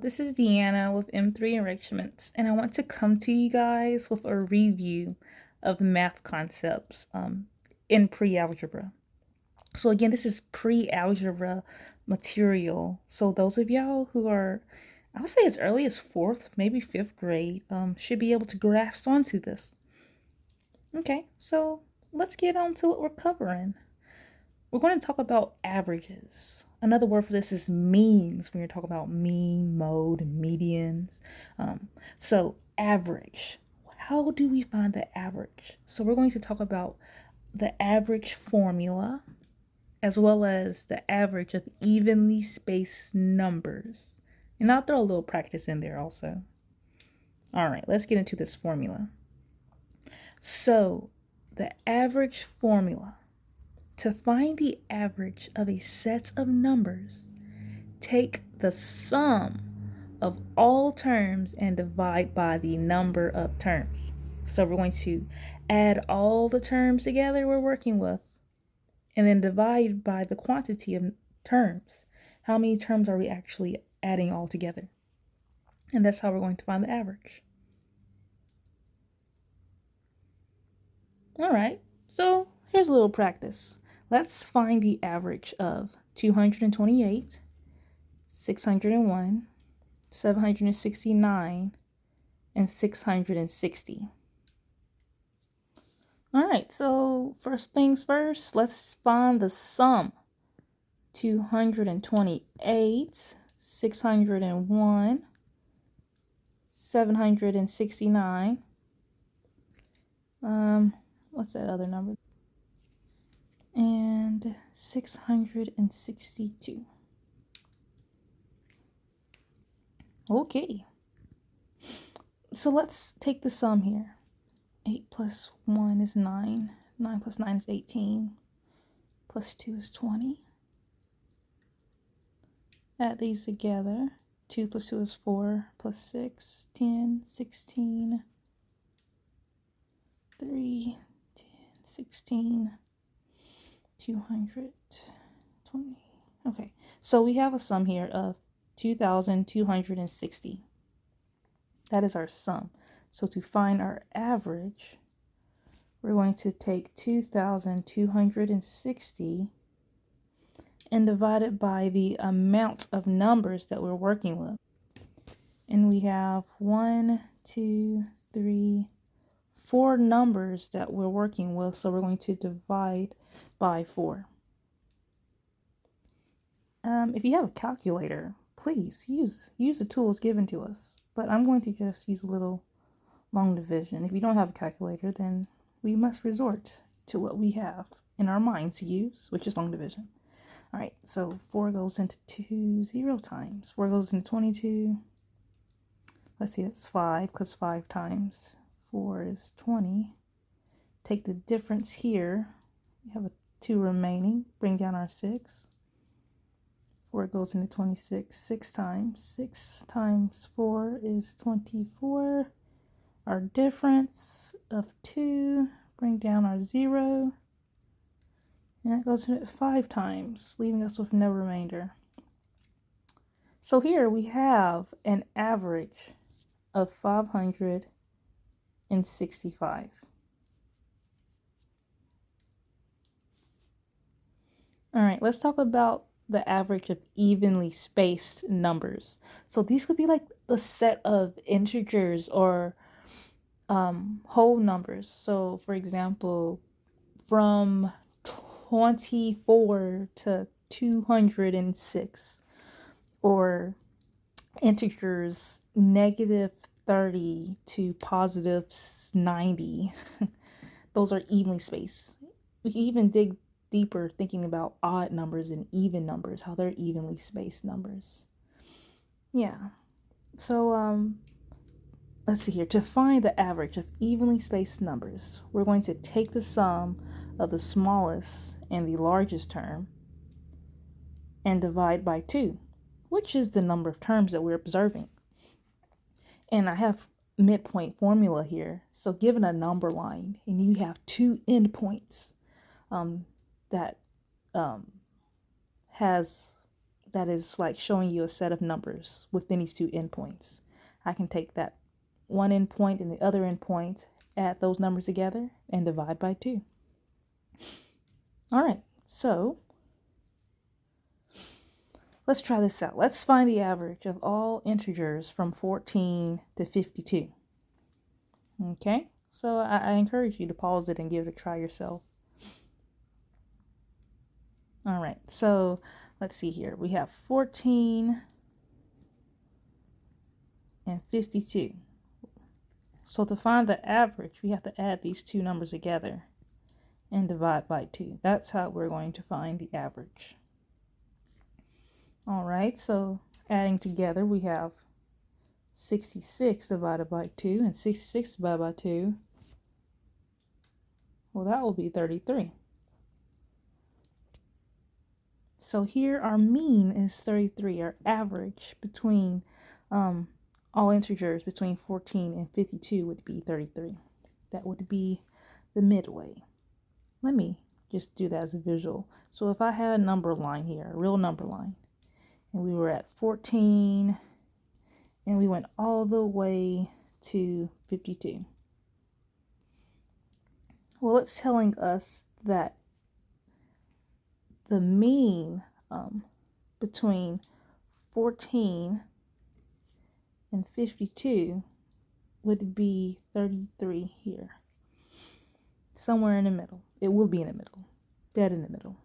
This is Deanna with M3 Enrichments, and I want to come to you guys with a review of math concepts in pre-algebra. So again, this is pre-algebra material. So those of y'all who are, I would say as early as 4th, maybe 5th grade, should be able to grasp onto this. Okay, so let's get on to what we're covering. We're going to talk about averages. Another word for this is means when you're talking about mean, mode, and medians. So average. How do we find the average? So we're going to talk about the average formula as well as the average of evenly spaced numbers. And I'll throw a little practice in there also. All right, let's get into this formula. So the average formula. To find the average of a set of numbers, take the sum of all terms and divide by the number of terms. So we're going to add all the terms together we're working with and then divide by the quantity of terms. How many terms are we actually adding all together? And that's how we're going to find the average. All right, so here's a little practice. Let's find the average of 228, 601, 769, and 660. All right, so first things first, let's find the sum. 228, 601, 769. What's that other number? And 662. Okay. So let's take the sum here. 8 plus 1 is 9. 9 plus 9 is 18. Plus 2 is 20. Add these together. 2 plus 2 is 4. Plus 6, 10, 16. 3, 10, 16. 220. Okay, so we have a sum here of 2,260. That is our sum. So to find our average, we're going to take 2,260 and divide it by the amount of numbers that we're working with. And we have 1, 2, 3, 4 numbers that we're working with. So we're going to divide by 4. If you have a calculator, please use the tools given to us. But I'm going to just use a little long division. If you don't have a calculator, then we must resort to what we have in our minds to use, which is long division. All right, so 4 goes into 2 0 times. 4 goes into 22. Let's see, that's 5, because 5 times 4 is 20. Take the difference here. We have a 2 remaining. Bring down our 6. 4 goes into 26 6 times. 6 times 4 is 24. Our difference of 2, bring down our 0. And that goes into 5 times, leaving us with no remainder. So here we have an average of 565. All right, let's talk about the average of evenly spaced numbers. So these could be like a set of integers or whole numbers. So for example, from 24 to 206, or integers -30 to +90. Those are evenly spaced. We can even dig deeper thinking about odd numbers and even numbers, how they're evenly spaced numbers. Yeah. So let's see here. To find the average of evenly spaced numbers, we're going to take the sum of the smallest and the largest term and divide by 2, which is the number of terms that we're observing. And I have midpoint formula here. So given a number line and you have 2 endpoints that that is like showing you a set of numbers within these two endpoints. I can take that one endpoint and the other endpoint, add those numbers together, and divide by 2. All right, so let's try this out. Let's find the average of all integers from 14 to 52. Okay, so I encourage you to pause it and give it a try yourself. All right, so let's see here. We have 14 and 52. So to find the average, we have to add these two numbers together and divide by 2. That's how we're going to find the average. All right, so adding together, we have 66 divided by 2, and 66 divided by 2, well, that will be 33. So here our mean is 33. Our average between all integers between 14 and 52 would be 33. That would be the midway. Let me just do that as a visual. So if I had a number line here, a real number line, and we were at 14 and we went all the way to 52. Well, it's telling us that the mean between 14 and 52 would be 33 here. Somewhere in the middle. It will be in the middle. Dead in the middle.